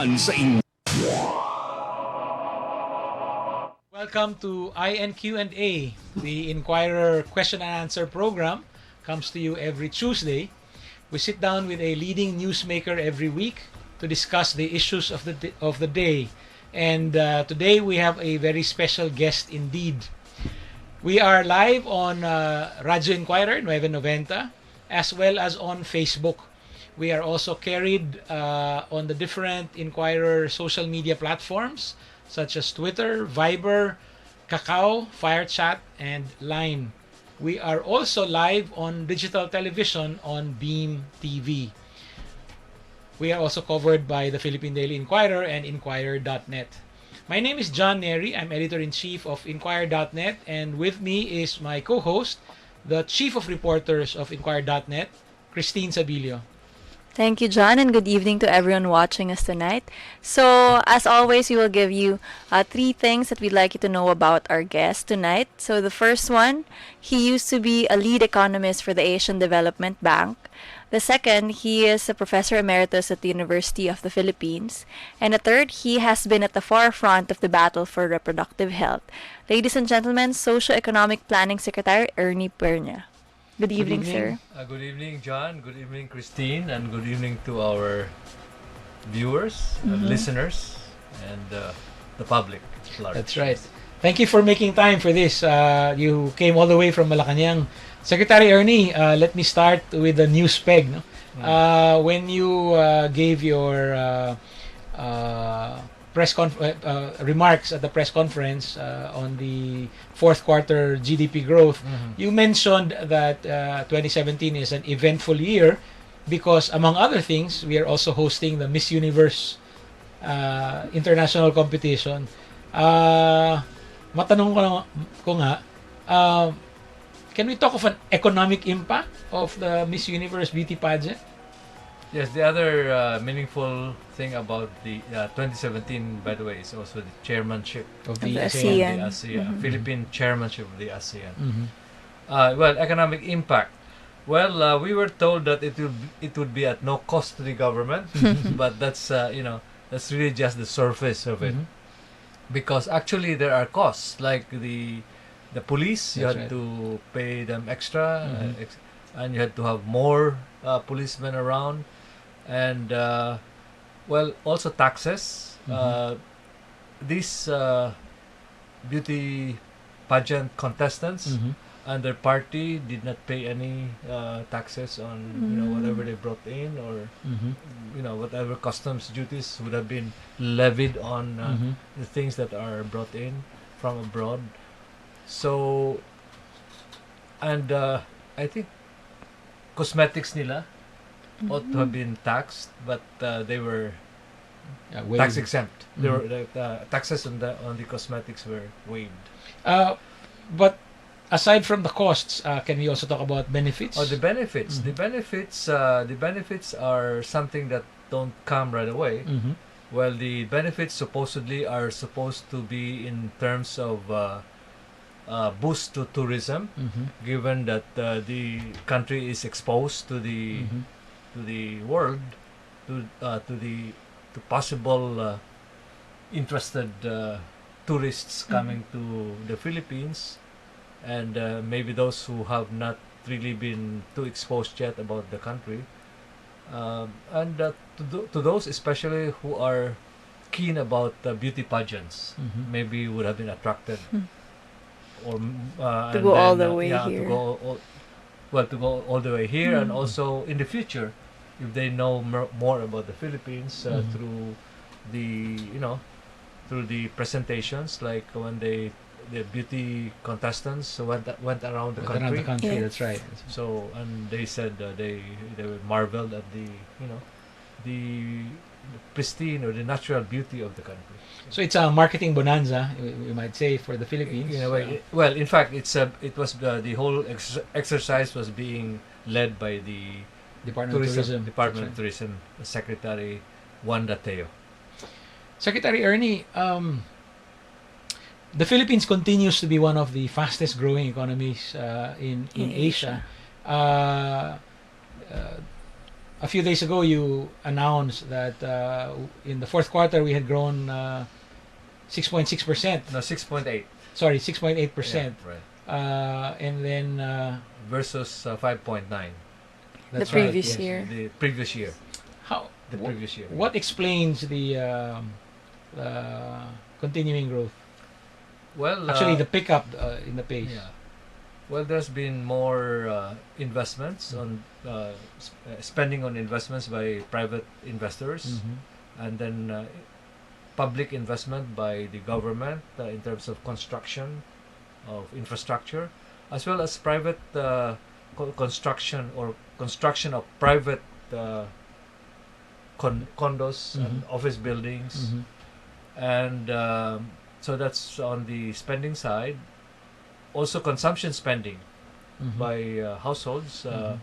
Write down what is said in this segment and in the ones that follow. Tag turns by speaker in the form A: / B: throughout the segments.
A: sa inyo.
B: Welcome to INQ&A, the Inquirer question and answer program. Comes to you every Tuesday. We sit down with a leading newsmaker every week to discuss the issues of the day. And today we have a very special guest indeed. We are live on Radio Inquirer 990 as well as on Facebook. We are also carried on the different Inquirer social media platforms such as Twitter, Viber, Kakao, FireChat, and Line. We are also live on digital television on Beam TV. We are also covered by the Philippine Daily Inquirer and Inquirer.net. My name is John Neri. I'm editor-in-chief of Inquirer.net, and with me is my co-host, the chief of reporters of Inquirer.net, Christine Sabilio.
C: Thank you, John, and good evening to everyone watching us tonight. So, as always, we will give you three things that we'd like you to know about our guest tonight. So, the first one, he used to be a lead economist for the Asian Development Bank. The second, he is a professor emeritus at the University of the Philippines. And the third, he has been at the forefront of the battle for reproductive health. Ladies and gentlemen, Socio-Economic Planning Secretary Ernie Pernia. Good evening, sir.
D: Good evening, John. Good evening, Christine. And good evening to our viewers, listeners, and the public at large.
B: That's right. Thank you for making time for this. You came all the way from Malacanang. Secretary Ernie, let me start with the news peg. No? When you gave your remarks at the press conference on the fourth quarter GDP growth, you mentioned that 2017 is an eventful year because, among other things, we are also hosting the Miss Universe international competition. Matanong ko nga, can we talk of an economic impact of the Miss Universe beauty pageant?
D: Yes, the other meaningful thing about the 2017, by the way, is also the chairmanship
B: Of
C: the
B: ASEAN.
C: ASEAN.
D: the ASEAN, Philippine chairmanship of the ASEAN. Well, economic impact. Well, we were told that it would be at no cost to the government, but that's that's really just the surface of it, because actually there are costs like the police. You
B: That's
D: had
B: right.
D: to pay them extra, and you had to have more policemen around, and well, also taxes. These beauty pageant contestants and their party did not pay any taxes on whatever they brought in, or whatever customs duties would have been levied on the things that are brought in from abroad. So, and I think cosmetics nila ought to have been taxed, but they were tax exempt. They were taxes on the cosmetics were waived.
B: But aside from the costs, can we also talk about benefits?
D: Oh, the benefits. The benefits are something that don't come right away. Well, the benefits supposedly are supposed to be in terms of boost to tourism, given that the country is exposed to the world, to possible interested tourists coming to the Philippines, and maybe those who have not really been too exposed yet about the country, and to those especially who are keen about beauty pageants, maybe would have been attracted, or
C: To
D: and
C: go all
D: then,
C: the way here.
D: To go all the way here, and also in the future, if they know more about the Philippines through the through the presentations, like when the beauty contestants went around the
B: Around the
D: country.
B: country,
C: Yes.
B: that's right.
D: So, and they said they were marveled at the pristine or the natural beauty of the country.
B: So it's a marketing bonanza, we might say, for the Philippines.
D: In a way, well, in fact, it was the whole exercise was being led by the
B: Department of Tourism.
D: Department of
B: That's right.
D: Tourism Secretary Wanda Teo.
B: Secretary Ernie, the Philippines continues to be one of the fastest growing economies in
C: In
B: Asia.
C: Asia.
B: a few days ago you announced that in the fourth quarter we had grown 6.6%.
D: No, 6.8.
B: Sorry, 6.8%.
D: Yeah, right.
B: And then
D: Versus 5.9.
C: The
B: that's right.
C: previous
B: Yes.
C: year.
D: The previous year.
B: How?
D: The previous year.
B: What explains the continuing growth?
D: Well,
B: Actually, the pickup in the pace.
D: yeah. Well, there's been more investments on spending on investments by private investors,
B: Mhm.
D: and then public investment by the government in terms of construction of infrastructure, as well as private construction or construction of private condos and office buildings,
B: Mhm.
D: and so that's on the spending side. Also, consumption spending
B: Mhm.
D: by households
B: Mhm.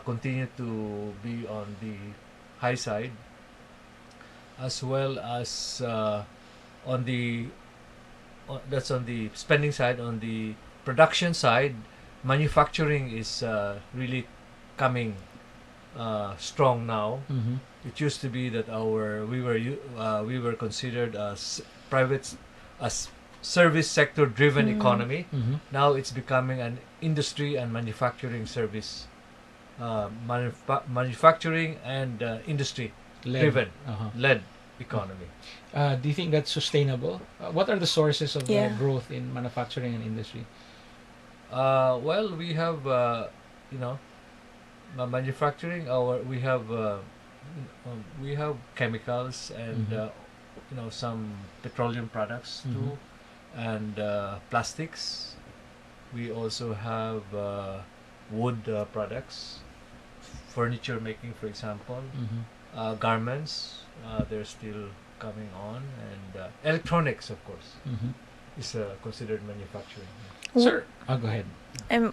D: continue to be on the high side, as well as on the that's on the spending side. On the production side, manufacturing is really coming strong now.
B: Mhm.
D: It used to be that we were considered as private as service sector driven economy.
B: Mhm.
D: Now it's becoming an industry and manufacturing service, manufacturing and industry driven
B: Uh-huh.
D: led economy.
B: Do you think that's sustainable? What are the sources of
C: Yeah.
B: growth in manufacturing and industry?
D: Well, we have you know manufacturing. We have chemicals and
B: Mhm.
D: some petroleum products
B: Mhm.
D: too, and plastics. We also have wood products, furniture making, for example,
B: Mhm.
D: garments. They're still coming on, and electronics, of course,
B: Mhm.
D: is considered manufacturing.
B: Sir, go ahead.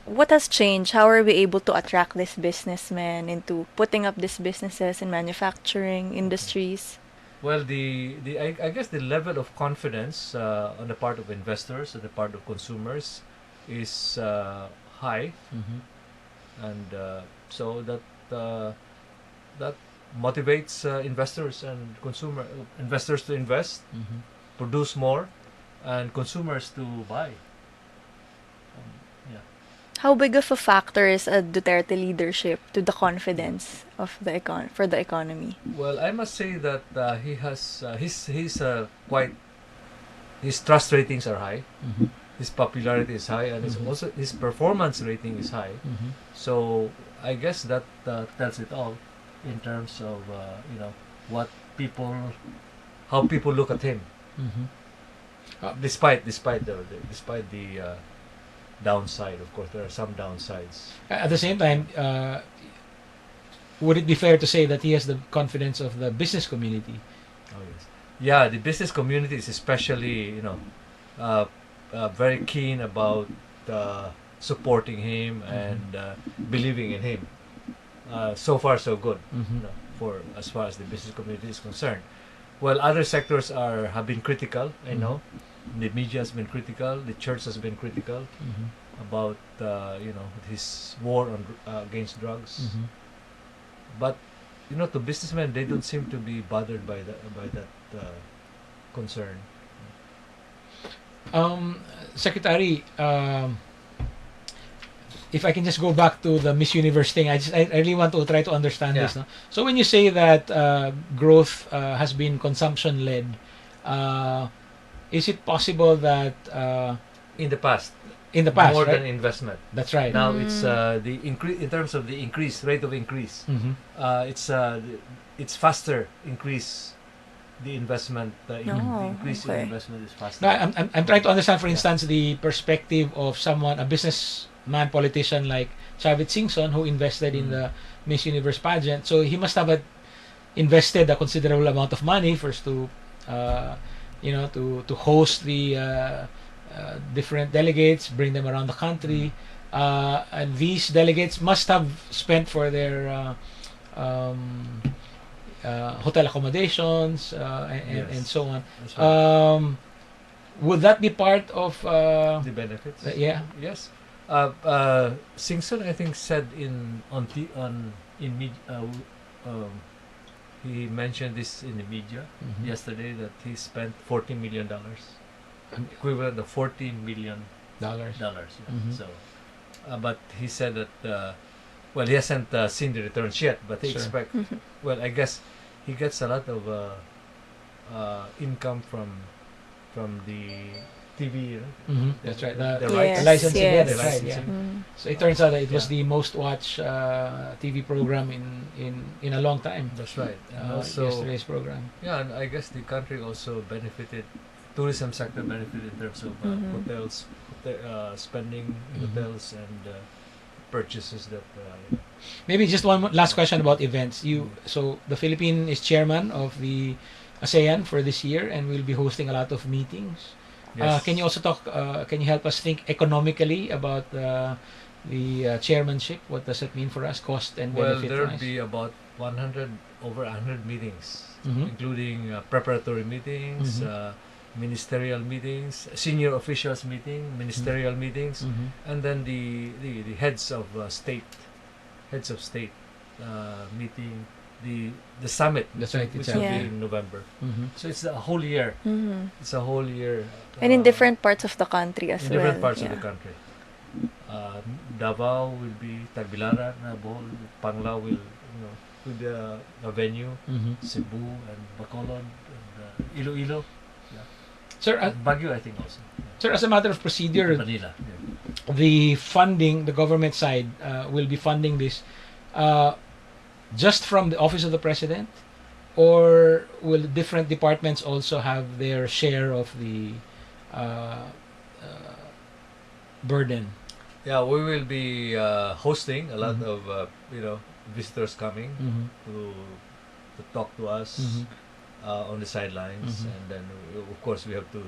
C: What has changed? How are we able to attract these businessmen into putting up these businesses in manufacturing industries?
D: Well, I guess the level of confidence on the part of investors, on the part of consumers, is high,
B: Mhm.
D: and so that motivates investors to invest,
B: Mhm.
D: produce more, and consumers to buy. Yeah.
C: How big of a factor is a Duterte leadership to the confidence of the for the economy?
D: Well, I must say that he has he's quite his trust ratings are high,
B: Mhm.
D: his popularity is high, and
B: Mhm.
D: also his performance rating is high.
B: Mhm.
D: So I guess that tells it all in terms of what people how people look at him,
B: Mhm.
D: despite the downside. Of course, there are some downsides.
B: At the same time, would it be fair to say that he has the confidence of the business community?
D: Oh yes, yeah. The business community is especially uh, very keen about supporting him and believing in him. So far, so good.
B: Mhm.
D: For as far as the business community is concerned. While other sectors have been critical, I know the media has been critical, the church has been critical
B: Mhm.
D: about his war on against drugs.
B: Mhm.
D: But to businessmen, they don't seem to be bothered by that concern.
B: Secretary, if I can just go back to the Miss Universe thing, I really want to try to understand this.
D: Yeah.
B: No? So when you say that growth has been consumption led, is it possible that
D: In the past,
B: in the past,
D: more
B: right?
D: than investment.
B: That's right.
D: Now it's the increase in terms of the rate of increase.
B: Mhm.
D: It's faster increase. The investment, the
C: Oh,
D: increase in
C: okay.
D: investment is faster.
B: No, I'm trying to understand, for
D: Yeah.
B: instance, the perspective of someone, a businessman politician like Chavit Singson, who invested in
D: Mm.
B: the Miss Universe pageant. So he must have invested a considerable amount of money first to, to host the different delegates, bring them around the country, and these delegates must have spent for their hotel accommodations and
D: Yes.
B: so on.
D: That's right.
B: Would that be part of
D: The benefits.
B: yeah?
D: Yes. Singson, I think, said in on t- on in med- um, he mentioned this in the media
B: Mhm.
D: yesterday that he spent $40 million, equivalent of $14 million. Yeah.
B: Mhm.
D: So, but he said that well, he hasn't seen the returns yet, but he
B: Sure.
D: expect.
C: Mhm.
D: Well, I guess he gets a lot of income from the TV.
B: That's right. The,
D: The
C: Yes,
D: rights,
B: the licensing, yeah,
C: yes.
B: that's right. Yeah.
C: Mm.
B: So it turns out that it was
D: Yeah.
B: the most watched TV program in a long time.
D: That's right. And also,
B: Yesterday's program.
D: yeah, and I guess the country also benefited. Tourism sector benefited in terms of
C: Mhm.
D: hotels, spending in
B: Mhm.
D: hotels and purchases that.
B: Maybe just one last question about events. So the Philippine is chairman of the ASEAN for this year, and we'll be hosting a lot of meetings.
D: Yes.
B: Can you also talk? Can you help us think economically about the chairmanship? What does it mean for us, cost and
D: Well,
B: benefit
D: there'll
B: wise?
D: be about 100 over 100 meetings,
B: Mhm.
D: including preparatory meetings,
B: Mhm.
D: ministerial meetings, senior officials meeting, ministerial meetings,
B: Mhm.
D: and then the heads of state meeting, the summit.
B: That's right,
D: which
B: it's
D: will
C: Yeah.
D: be in November.
B: Mhm.
D: So it's a whole year.
C: Mhm.
D: It's a whole year.
C: And in different parts of the country as
D: in
C: well.
D: different parts
C: yeah.
D: of the country. Davao will be Tagbilara, Bohol, Panglao will be a venue,
B: Mhm.
D: Cebu and Bacolod and Iloilo,
B: Sir,
D: and Baguio I think also.
B: sir, as a matter of procedure,
D: Manila. Yeah.
B: the funding, the government side will be funding this uh, just from the office of the president, or will different departments also have their share of the uh, burden?
D: Yeah, we will be hosting a lot
B: Mhm.
D: of visitors coming
B: Mhm.
D: to talk to us
B: Mhm.
D: on the sidelines,
B: Mhm.
D: and then of course we have to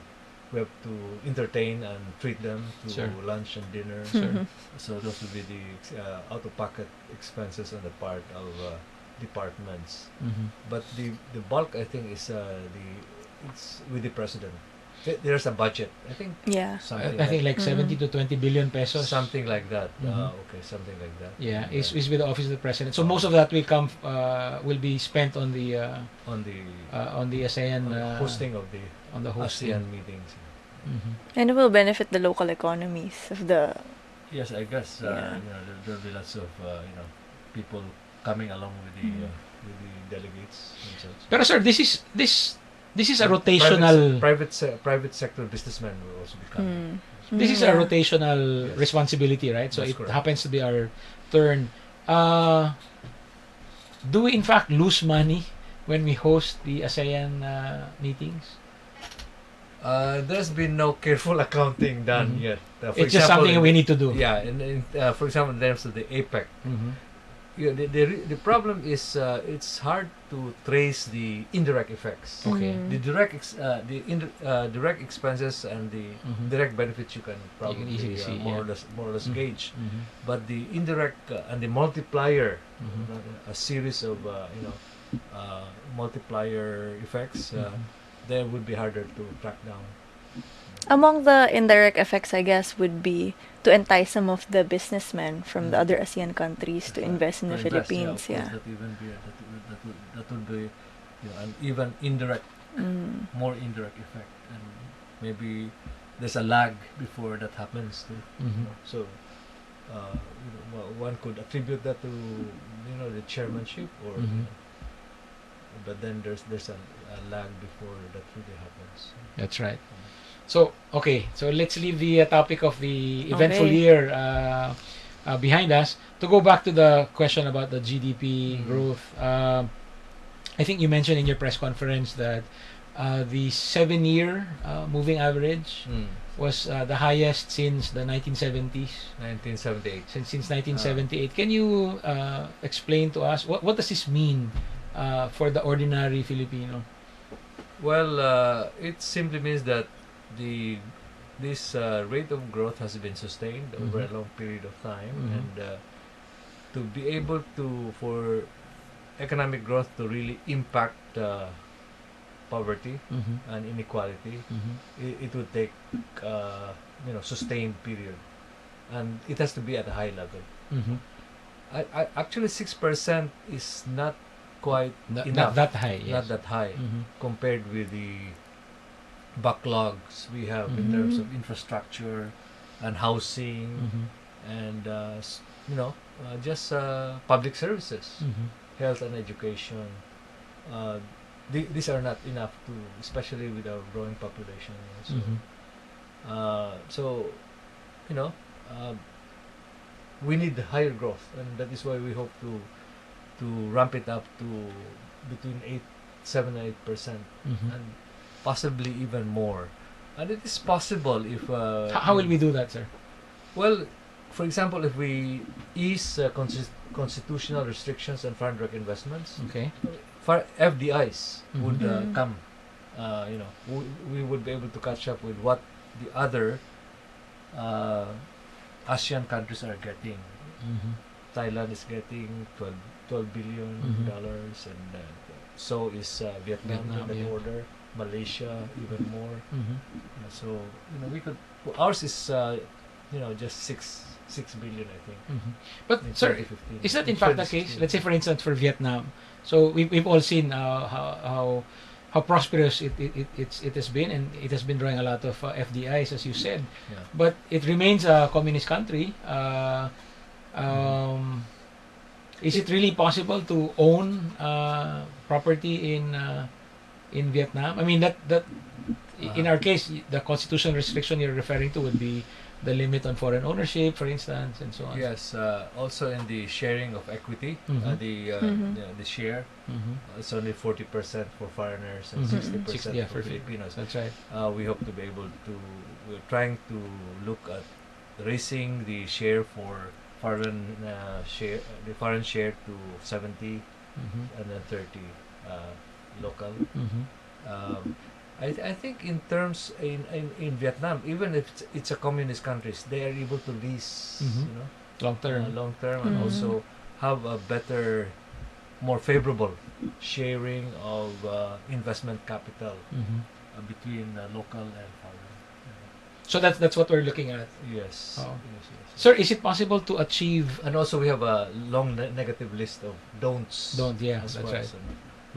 D: entertain and treat them to
B: Sure.
D: lunch and dinner.
C: Mhm.
D: So those will be the out-of-pocket expenses on the part of departments.
B: Mhm.
D: But the bulk, I think, is it's with the president. There's a budget, I think,
C: Yeah.
D: something
B: I think
D: like
B: like 70
C: Mhm.
B: to 20 billion pesos.
D: something like that.
B: Mhm.
D: Okay, something like that.
B: Yeah,
D: And,
B: is with the office of the president. So most of that will come will be spent on the
D: on the
B: ASEAN
D: hosting of the
B: on the hosting.
D: ASEAN meetings.
B: Mhm.
C: And it will benefit the local economies of the.
D: Yes, I guess
C: Yeah.
D: there'll be lots of people coming along
C: Mhm.
D: with the delegates and such.
B: Pero sir, this is a
D: And
B: rotational
D: private sector businessmen will also be coming.
C: Mm.
B: this is a
C: Yeah.
B: rotational
D: Yes.
B: responsibility, right? So
D: That's
B: it
D: correct.
B: happens to be our turn. Do we in fact lose money when we host the ASEAN meetings?
D: There's been no careful accounting done
B: Mhm.
D: yet. For
B: It's just
D: example,
B: something we need to do.
D: Yeah, for example, in terms of the APEC,
B: Mhm.
D: the problem is it's hard to trace the indirect effects.
B: Okay.
C: Mm.
D: The direct expenses and the
B: Mhm.
D: direct benefits you can probably
B: easily see,
D: more
B: yeah.
D: or less
B: Mhm.
D: gauge,
B: Mhm.
D: but the indirect and the multiplier,
B: Mhm.
D: a series of multiplier effects,
B: Mhm.
D: they would be harder to track down.
C: Among the indirect effects, I guess, would be to entice some of the businessmen from the
D: Mm.
C: other ASEAN countries to invest in the Philippines.
D: Yeah,
C: Yeah.
D: of course, that would be an even indirect,
C: Mm.
D: more indirect effect, and maybe there's a lag before that happens too.
B: Mhm.
D: So one could attribute that to the chairmanship, or
B: Mhm.
D: but then there's a lag before that really happens.
B: That's right. So okay, so let's leave the topic of the eventful
C: Okay.
B: year behind us to go back to the question about the GDP
D: Mhm.
B: growth. I think you mentioned in your press conference that the 7-year moving average was the highest since the 1970s.
D: 1978.
B: Since 1978. Can you explain to us what does this mean for the ordinary Filipino?
D: Well, it simply means that this rate of growth has been sustained over a
B: Mhm.
D: long period of time,
B: Mhm.
D: and to be able for economic growth to really impact poverty
B: Mhm.
D: and inequality,
B: Mhm.
D: it would take sustained period, and it has to be at a high level.
B: Mhm.
D: Actually 6% is not quite
B: Not
D: enough.
B: that high. Yes.
D: Not that high compared with the backlogs we have in
C: Mhm.
D: terms of infrastructure and housing
B: Mhm.
D: and just public services,
B: Mhm.
D: health and education. Uh, these are not enough to, especially with our growing population. So,
B: Mhm.
D: so you know, uh, we need higher growth, and that is why we hope to ramp it up to between 7 and 8%,
B: Mhm.
D: and possibly even more. And it is possible if
B: How will we do that, sir?
D: well, for example, if we ease constitutional restrictions on foreign direct investments,
B: Okay.
D: for FDIs would
C: Mhm.
D: come. We would be able to catch up with what the other uh, ASEAN countries are getting.
B: Mhm.
D: Thailand is getting 12 billion
B: Mhm.
D: dollars, and so is Vietnam in
B: Vietnam,
D: that
B: yeah.
D: order. Malaysia even more.
B: Mhm.
D: So we could. Ours is just 6 billion, I think.
B: Mhm. But
D: In
B: sir,
D: 2015.
B: is that in fact the case? Let's say, for instance, for Vietnam. So we've all seen how prosperous it has been, and it has been drawing a lot of FDIs, as you said.
D: Yeah.
B: But it remains a communist country. Is it really possible to own property in Vietnam? I mean, that in our case, the constitutional restriction you're referring to would be the limit on foreign ownership, for instance, and so on.
D: Yes. Also in the sharing of equity,
B: Mhm.
D: the share,
B: Mhm.
D: it's only 40% for foreigners and
B: Mhm.
D: 60%
B: Yeah,
D: for
B: for
D: Filipinos.
B: That's right.
D: We hope to be able to. We're trying to look at raising the share for the foreign share to 70,
B: Mhm.
D: and then 30 local.
B: Mhm.
D: Um, I think in terms in Vietnam, even if it's a communist countries, they are able to lease,
B: Mhm. Long term.
D: long term, and
C: Mhm.
D: also have a better, more favorable sharing of investment capital
B: Mhm.
D: between local and foreign.
B: So that's what we're looking at.
D: Yes.
B: Oh.
D: Yes.
B: Sir, is it possible to achieve?
D: And also we have a long negative list of don'ts.
B: Don't, yeah,
D: as
B: that's
D: well.
B: right.
D: So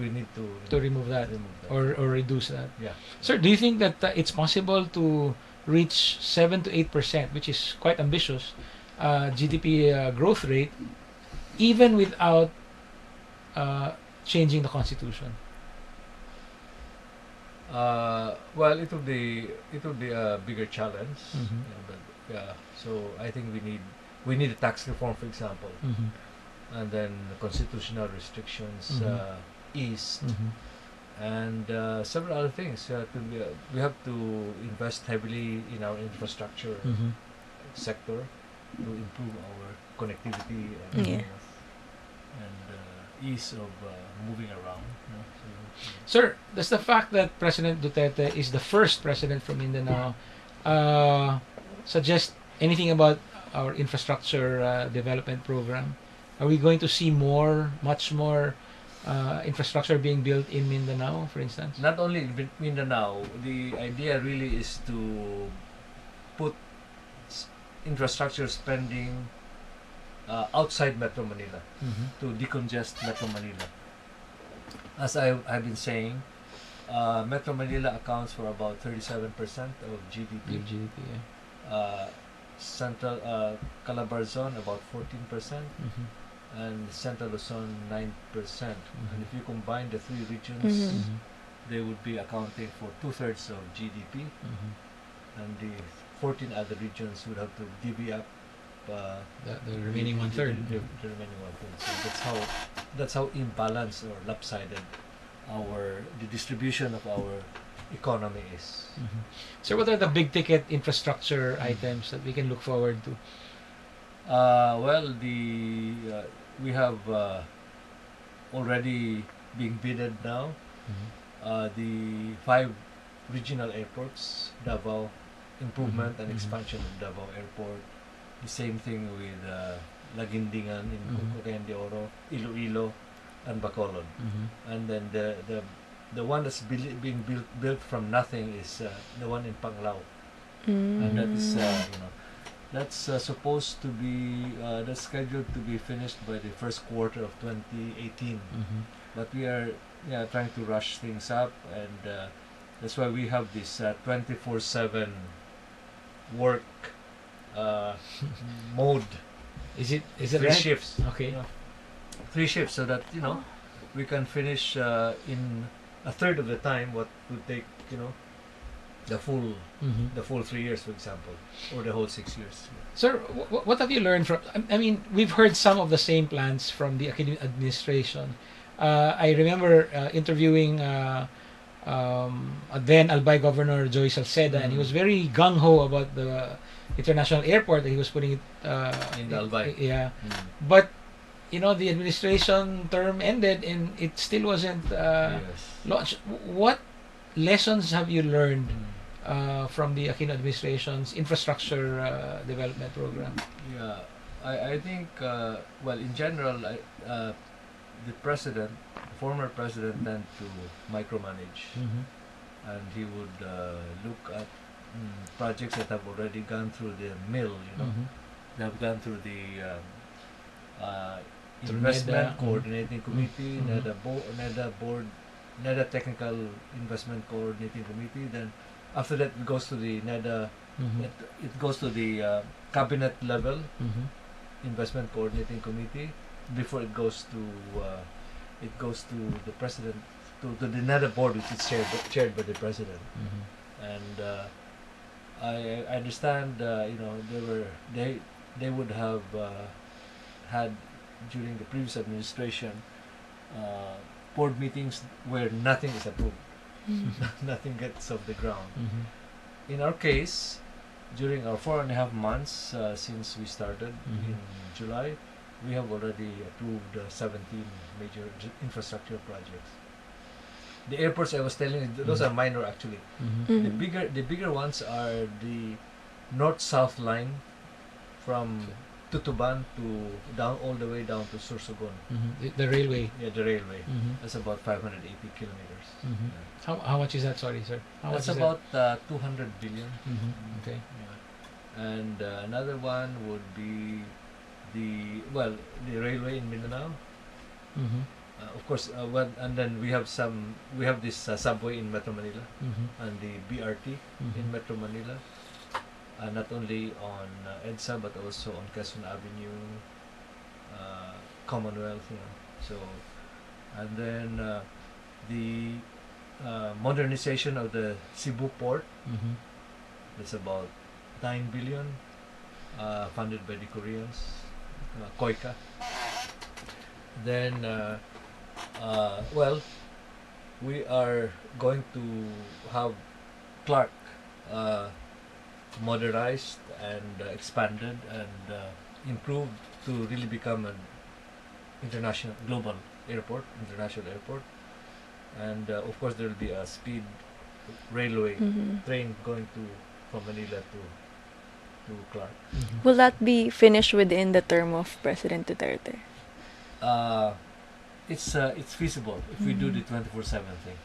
D: we need to
B: Remove that,
D: remove that.
B: or reduce that.
D: Yeah.
B: Sir, do you think that it's possible to reach 7 to 8%, which is quite ambitious, GDP growth rate, even without uh, changing the constitution?
D: Well, it will be a bigger challenge.
B: Mhm.
D: But yeah, so I think we need a tax reform, for example,
B: Mhm.
D: and then constitutional restrictions
B: Mhm.
D: eased,
B: Mhm.
D: and several other things. We have to invest heavily in our infrastructure
B: Mhm.
D: sector to improve our connectivity
C: Yeah.
D: and ease of moving around.
B: Sir, does the fact that President Duterte is the first president from Mindanao uh, suggest anything about our infrastructure development program? Are we going to see much more infrastructure being built in Mindanao, for instance?
D: Not only in Mindanao, the idea really is to put infrastructure spending outside Metro Manila
B: Mhm.
D: to decongest Metro Manila. As I've been saying, Metro Manila accounts for about 37% of GDP.
B: GDP, yeah.
D: Central Calabarzon about 14%,
B: Mhm.
D: and Central Luzon 9%. And if you combine the three regions,
C: Mhm.
B: Mhm.
D: they would be accounting for 2/3 of GDP,
B: Mhm.
D: and the 14 other regions would have to divvy up
B: The remaining one-third.
D: The remaining one-third. So that's how imbalanced or lopsided the distribution of our economy is.
B: Mhm. So, what are the big ticket infrastructure items that we can look forward to?
D: Well, we have already being bidded now. The 5 regional airports, Davao, improvement and expansion of Davao Airport. The same thing with Lagindingan in Cagayan de Oro, Iloilo, and Bacolod. And then the one that's being built from nothing is the one in Panglao, and that is that's supposed to be that's scheduled to be finished by the first quarter of 2018. but we are trying to rush things up, and that's why we have this 24/7 work uh, mode.
B: Is it
D: Three
B: right?
D: shifts.
B: Okay.
D: Yeah. 3 shifts, so that we can finish in a third of the time what would take the full
B: Mm-hmm.
D: the full 3 years, for example, or the whole 6 years.
B: Sir, what have you learned from? I mean, we've heard some of the same plans from the academic administration. I remember interviewing then Albay Governor Joy Salceda, and he was very gung ho about the international airport that he was putting it
D: In Albay.
B: Yeah,
D: Mm.
B: but the administration term ended, and it still wasn't
D: Yes.
B: launched. What lessons have you learned
D: Mm.
B: from the Aquino administration's infrastructure development program?
D: Yeah, I think well, in general, the former president, tend to micromanage,
B: Mm-hmm.
D: and he would look at projects that have already gone through the mill.
B: Mm-hmm.
D: They have gone through the
B: Through
D: investment
B: NEDA.
D: coordinating committee,
B: Mhm.
D: NEDA board, NEDA technical investment coordinating committee. Then after that, it goes to the NEDA.
B: Mm-hmm.
D: It goes to the cabinet level
B: Mm-hmm.
D: investment coordinating committee before it goes to the president, to the NEDA board, which is chaired by the president.
B: Mm-hmm.
D: And I understand they would have had during the previous administration board meetings where nothing is approved. Nothing gets off the ground.
B: Mm-hmm.
D: In our case, during our 4.5 months since we started
B: Mhm.
D: in July, we have already approved 17 major infrastructure projects. The airports I was telling you, those are minor actually.
B: Mm-hmm.
D: The bigger ones are the north-south line from Tutuban to all the way down to Sursogon.
B: Mm-hmm. The railway.
D: Yeah, the railway.
B: Mm-hmm.
D: That's about 580 kilometers.
B: Mhm.
D: Yeah.
B: How much is that? Sorry, sir. How
D: That's
B: much is
D: about 200 billion.
B: that? Mm-hmm. Okay.
D: Yeah. And another one would be the railway in Mindanao.
B: Mm-hmm.
D: Of course, and then we have this subway in Metro Manila
B: Mm-hmm.
D: and the BRT in
B: Mhm.
D: Metro Manila. Not only on EDSA but also on Quezon Avenue, Commonwealth, So, and then the modernization of the Cebu port.
B: Mm-hmm.
D: That's about 9 billion, funded by the Koreans, KOICA. Then, we are going to have Clark modernized and expanded and improved to really become an international airport. And of course there will be a speed railway train going from Manila to Clark.
B: Mm-hmm.
C: Will that be finished within the term of President Duterte?
D: It's feasible if we do the 24/7 thing.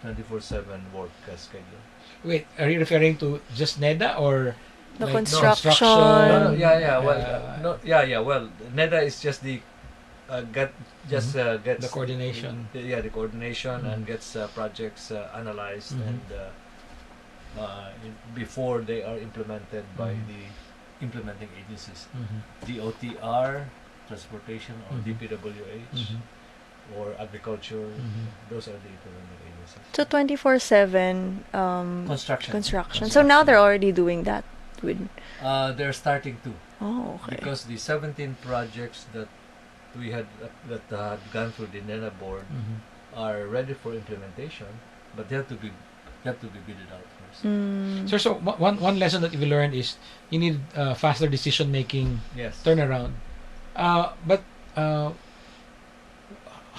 D: 24/7 work schedule.
B: Wait, are you referring to just NEDA or
C: The
B: like
C: construction.
D: No, yeah.
B: Uh,
D: Well, NEDA is just the gets
B: the coordination?
D: The coordination
B: Mhm.
D: and gets projects analyzed
B: Mhm.
D: and before they are implemented by
B: Mhm.
D: the implementing agencies,
B: Mm-hmm.
D: DOTR, transportation, or
B: Mhm.
D: DPWH,
B: Mm-hmm.
D: or agriculture.
B: Mhm.
D: Those are the implementing agencies.
C: So 24/7
D: Construction.
C: So now they're already doing that with.
D: They're starting to.
C: Oh, okay.
D: Because the 17 projects that we had gone through the NENA board
B: Mm-hmm.
D: are ready for implementation, but they have to be bidded out first.
C: Mm.
B: So one lesson that we learned is you need faster decision making
D: Yes.
B: turnaround. But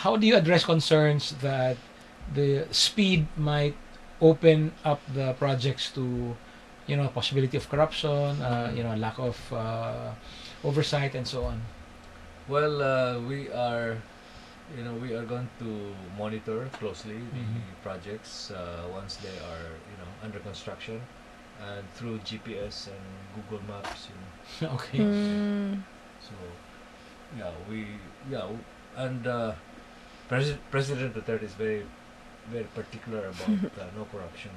B: how do you address concerns that the speed might open up the projects to, possibility of corruption, lack of oversight, and so on?
D: Well, we are going to monitor closely the
B: Mhm.
D: projects once they are under construction, and through GPS and Google Maps.
B: Okay.
C: Mm.
D: So, yeah, and President Duterte is very, very particular about no corruption.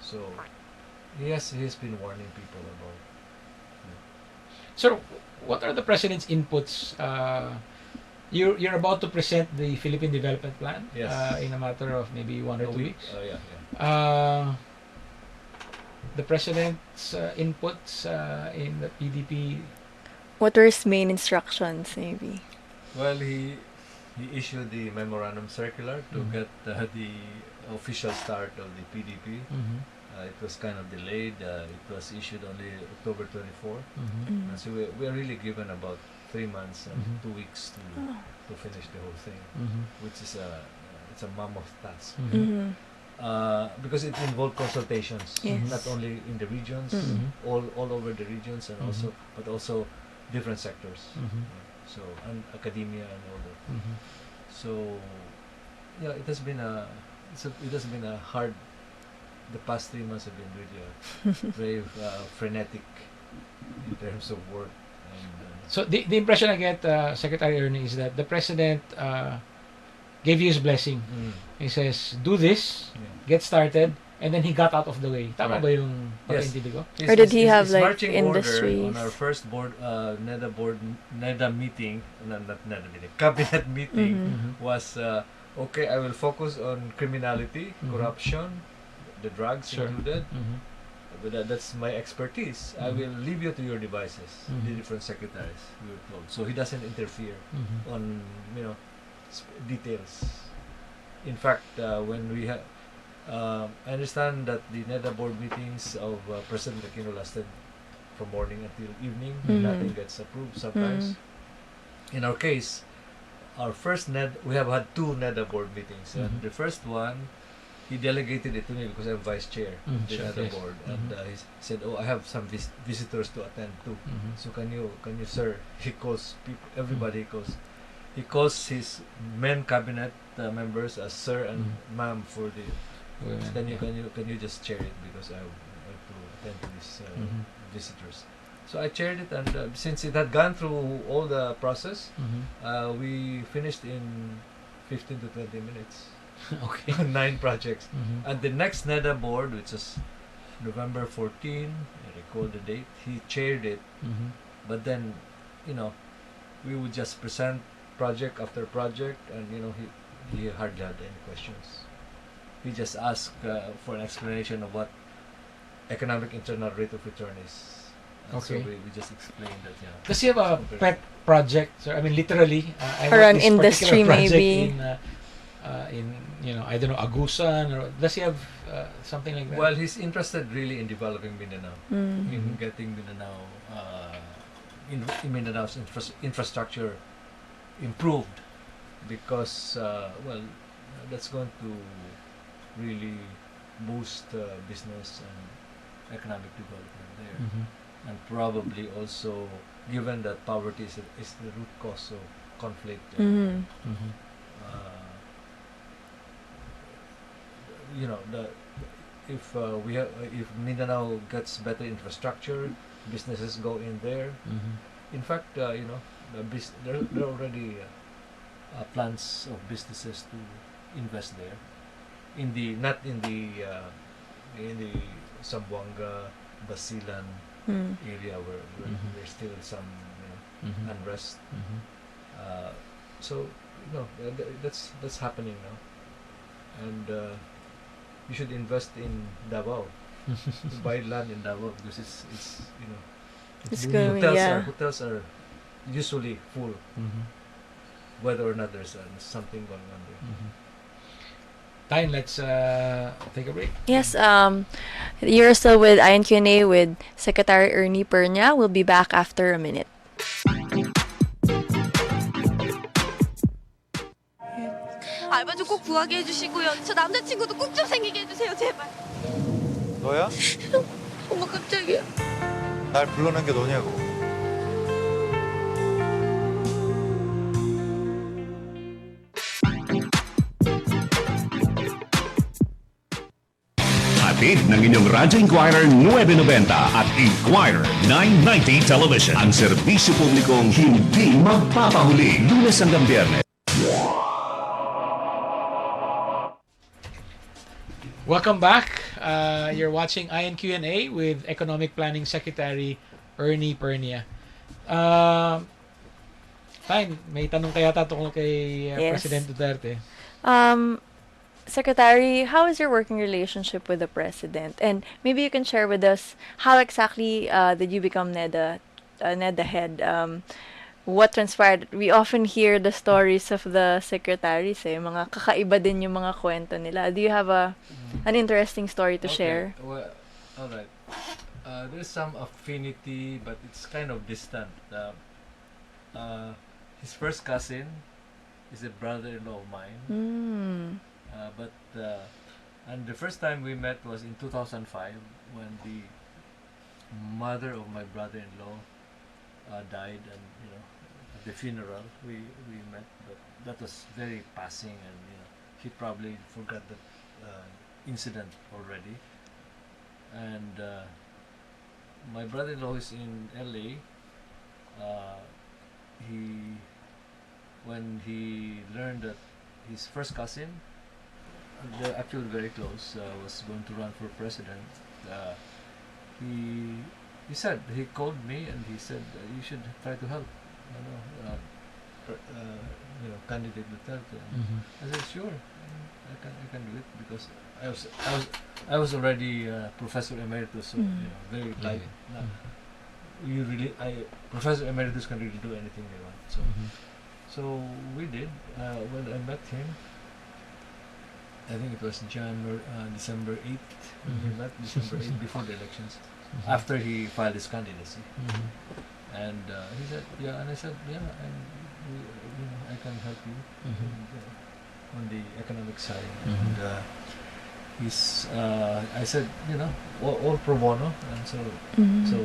D: So he's been warning people about.
B: So, what are the president's inputs? You're about to present the Philippine Development Plan
D: Yes.
B: in a matter of maybe 1 or 2 weeks.
D: Yeah.
B: The president's inputs in the PDP.
C: What were his main instructions, maybe?
D: Well, he issued the memorandum circular to
B: Mhm.
D: get the official start of the PDP. It was kind of delayed. It was issued only October 24.
C: Mm.
D: So we are really given about 3 months and
B: Mhm.
D: 2 weeks to finish the whole thing, which is it's a mammoth task.
C: Mm.
D: Because it involved consultations,
C: Yes.
D: not only in the regions, all over the regions, and but also different sectors. So and academia and all that. So yeah, it has been a hard. The past 3 months have been really very frenetic in terms of work. And,
B: So the impression I get, Secretary Ernie, is that the president gave you his blessing. He says, do this,
D: yeah.
B: get started, and then he got out of the way. Tama
D: Right.
B: ba yung
D: Yes.
B: pagkaintindi ko?
C: Or did he have,
D: his
C: like,
D: marching order
C: industries?
D: on our first NEDA meeting, not NEDA meeting, cabinet meeting was okay. I will focus on criminality, corruption, the drugs
B: Sure.
D: included. But that's my expertise. I will leave you to your devices, the different secretaries. We were told, so he doesn't interfere on details. In fact, when we had. I understand that the NEDA board meetings of President Aquino lasted from morning until evening. Nothing gets approved sometimes. In our case, our first we have had 2 NEDA board meetings. And the first one, he delegated it to me because I'm vice chair of the
B: Sure,
D: NEDA
B: yes.
D: board. And he said, "Oh, I have some visitors to attend too. So can you, sir?" He calls people, everybody he calls his men cabinet members as sir and ma'am for the. Can you just chair it because I have to attend to these visitors. So I chaired it, and since it had gone through all the process, we finished in 15 to 20 minutes.
B: Okay.
D: 9 projects. And the next NEDA board, which is November 14, I recall the date, he chaired it. But then, we would just present project after project, and he hardly had any questions. He just asked for an explanation of what economic internal rate of return is. And
B: Okay.
D: So we just explained that.
B: Does he have a pet project? Sir? I mean, literally, I
C: Or
B: want
C: an
B: this
C: industry,
B: particular project
C: maybe.
B: in I don't know, Agusan, or does he have something like that?
D: Well, he's interested really in developing Mindanao,
C: Mm.
D: in getting Mindanao, in Mindanao's infrastructure improved, because that's going to really boost business and economic development there, and probably also, given that poverty is the root cause of conflict. If Mindanao gets better infrastructure, businesses go in there. In fact, there are already plans of businesses to invest there. Not in the Zamboanga, Basilan area where there's still some unrest. So that's happening now, and you should invest in Davao. Buy land in Davao because it's
C: It's
B: booming.
C: going,
D: hotels are usually full, whether or not there's something going on there.
B: Time, let's take a break.
C: Yes, you're still with INQ&A with Secretary Ernie Pernia. We'll be back after a minute.
A: 알바 좀 꼭 구하게 해주시고요. 저 남자친구도 꼭 좀 생기게 해주세요, 제발.
E: 너야?
A: 어머 깜짝이야.
E: 날 불러낸 게 너냐고.
F: Hatid ng inyong Radyo Inquirer 990 at Inquirer 990 Television. Ang serbisyo publikong hindi magpapahuli. Lunes hanggang Biyernes.
B: Welcome back. You're watching INQ&A with Economic Planning Secretary Ernie Pernia. Fine, may tanong kaya tungkol kay
C: Yes.
B: President Duterte.
C: Secretary, how is your working relationship with the president? And maybe you can share with us how exactly did you become NEDA head? What transpired? We often hear the stories of the secretaries. Mga kakaiba din yung mga kwento nila. Do you have an interesting story to share?
D: Well, all right. There's some affinity, but it's kind of distant. His first cousin is a brother-in-law of mine. And the first time we met was in 2005 when the mother of my brother-in-law died, and at the funeral we met, but that was very passing, and he probably forgot that incident already. And my brother-in-law is in LA. When he learned that his first cousin, they're actually very close, was going to run for president, he called me and he said, you should try to help candidate Duterte. I said, sure, I can do it, because I was already professor emeritus, so very light. Professor emeritus can really do anything they want. So we did. When I met him, I think it was December 8th. We met December 8th before the elections, after he filed his candidacy. And he said, yeah, and I said, yeah, and I can help you on the economic side. And I said, all pro bono, and so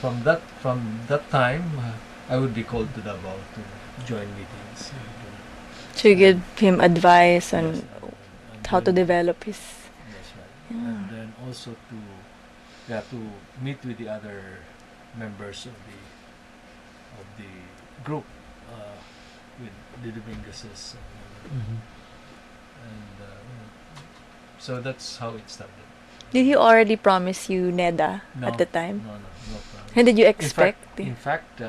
D: from that time, I would be called to Davao to join meetings.
C: To give him advice on
D: Yes, and
C: how to
D: then-
C: develop his...
D: That's right.
C: Yeah.
D: And then also to meet with the other members of the group, with the Dominguez's, and so that's how it started.
C: Did he already promise you NEDA
D: No,
C: at the time?
D: No problem.
C: And did you expect?
D: In fact,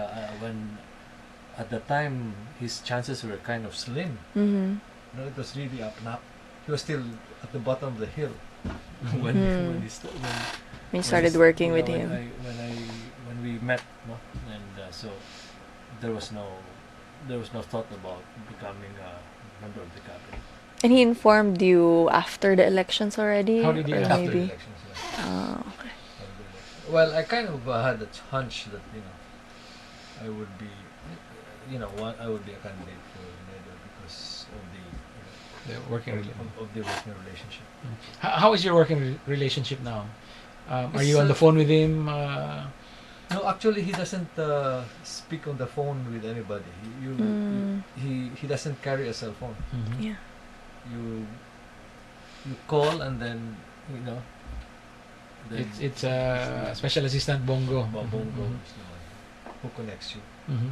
D: when at the time his chances were kind of slim.
C: Mm-hmm.
D: No, it was really up and up. He was still at the bottom of the hill when
C: When you
D: when
C: started
D: he-
C: working
D: yeah,
C: with him.
D: when we met, no, and so there was no thought about becoming a member of the cabinet.
C: And he informed you after the elections already?
B: How did he
C: or
B: after
D: After the
C: maybe?
D: elections, yeah.
C: Oh, okay.
D: Well, I kind of had a hunch that I would be, I would be a candidate for NEDA because of
B: The working relationship.
D: of the working relationship.
B: How is your working relationship now? Are
D: It's,
B: you on the phone with him?
D: No, actually, he doesn't speak on the phone with anybody. He doesn't carry a cell phone.
C: Yeah.
D: You call and then then
B: It's Special Assistant Bongo.
D: Bongo is the one who connects you.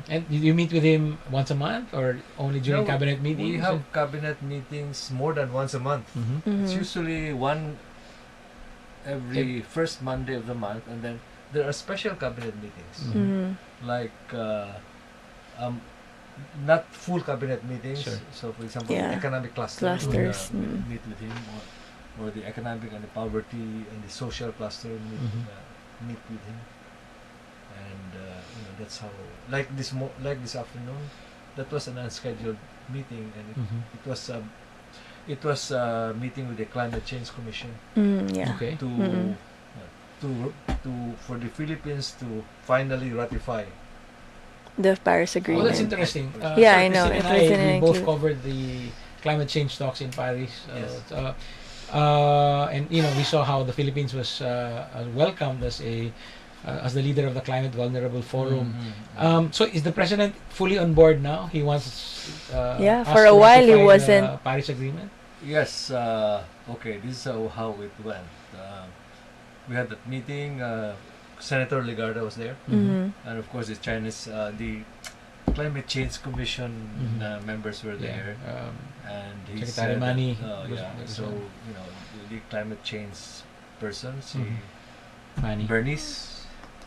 B: And you meet with him once a month or only during
D: No,
B: cabinet meetings?
D: We have cabinet meetings more than once a month. It's usually one every first Monday of the month, and then there are special cabinet meetings, like not full cabinet meetings.
B: Sure.
D: So, for example,
C: Yeah.
D: the economic cluster,
C: Clusters,
D: we meet with him, or the economic and the poverty and the social cluster meet with him, and that's how. Like this afternoon, that was an unscheduled meeting, and it was a meeting with the Climate Change Commission
C: Yeah.
B: Okay.
D: for the Philippines to finally ratify.
C: The Paris
B: Oh,
C: Agreement.
B: that's interesting.
C: Yeah, I know.
B: Christine and
C: It was
B: we both
C: included.
B: covered the climate change talks in Paris.
D: Yes.
B: And we saw how the Philippines was welcomed as the leader of the Climate Vulnerable Forum. So is the president fully on board now? He wants
C: Yeah,
B: us
C: for
B: to
C: a while he
B: ratify the
C: wasn't.
B: Paris Agreement.
D: Yes. Okay. This is how it went. We had that meeting. Senator Legarda was there,
C: Mm-hmm.
D: and of course the Chinese, the Climate Change Commission members were
B: Yeah.
D: there, and he
B: Secretary
D: said
B: Manny
D: that,
B: was-
D: yeah.
B: was
D: So
B: on.
D: the climate change person, she
B: Manny.
D: Bernice,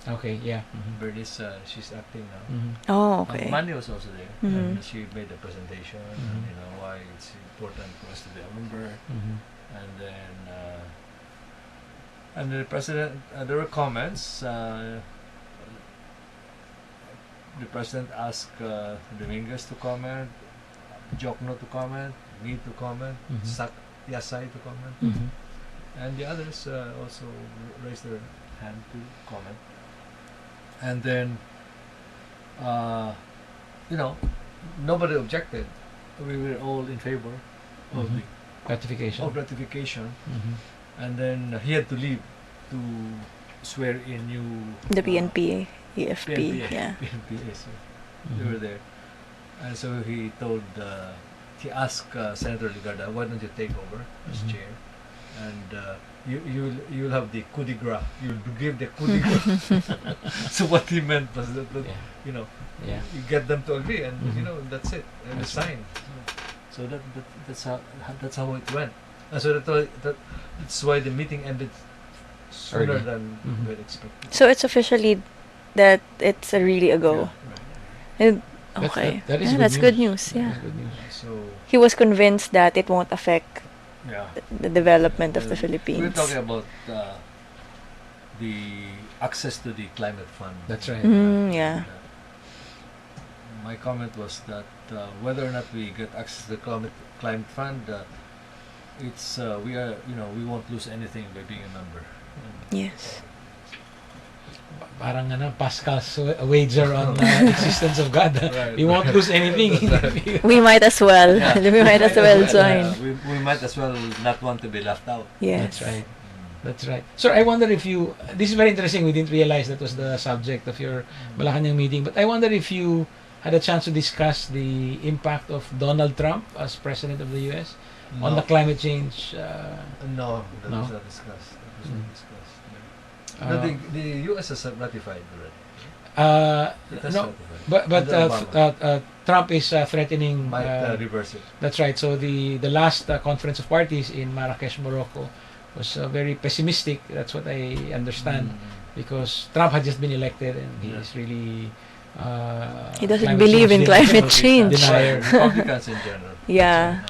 B: Okay, yeah.
D: Bernice, she's acting now.
C: Oh, okay.
D: Manny was also there,
C: Mhm.
D: and she made a presentation, and why it's important for us to be a member, and then. And the president, there were comments. The president asked Dominguez to comment, Jokno to comment, me to comment, Yasai to comment, and the others also raised their hand to comment. And then, nobody objected. We were all in favor of the
B: Ratification.
D: ratification. And then he had to leave to swear in new
C: The PNP, EFP,
D: PNP,
C: yeah.
D: PNP, so they were there. And so he he asked Senator Ligarda, why don't you take over as chair? And you'll have the coup de grace. You'll give the coup de grace. So what he meant was that
B: Yeah. Yeah.
D: you get them to agree, and that's it, and
B: That's
D: sign. So that's how it went. And so that's why the meeting ended sooner
B: Early.
D: than
B: Mhm.
D: we had expected.
C: So it's officially that it's really a go.
D: Yeah,
C: And-
B: That's-
C: okay.
B: that is
C: Yeah,
B: good
C: that's
B: news.
C: good news.
B: That
C: Yeah.
B: is good news.
D: right. So
C: He was convinced that it won't affect
D: yeah.
C: the development of the
D: We're
C: Philippines.
D: talking about the access to the climate fund.
B: That's right.
C: Yeah.
D: My comment was that whether or not we get access to the climate fund, it's we won't lose anything by being a member.
C: Yes.
B: Parang Pascal's wager on existence of God.
D: Right.
B: You won't lose anything.
C: We might as well.
D: Yeah.
C: We might as well join.
D: We might as well not want to be left out.
C: Yes.
B: That's right. That's right. Sir, I wonder if you, this is very interesting, we didn't realize that was the subject of your Malacanang meeting, but I wonder if you had a chance to discuss the impact of Donald Trump as President of the U.S. on the climate change.
D: No, that
B: No?
D: was not discussed. That was not discussed.
B: Uh,
D: No, the U.S. has ratified already. It has
B: no,
D: ratified.
B: but
D: Under Obama.
B: Trump is threatening.
D: Might reverse it.
B: That's right. So the last conference of parties in Marrakesh, Morocco, was very pessimistic. That's what I understand, because Trump had just been elected and he
D: Yeah.
B: is really.
C: He doesn't
B: climate
C: believe in
B: change
C: climate change.
B: denier.
D: Republicans in general.
C: Yeah.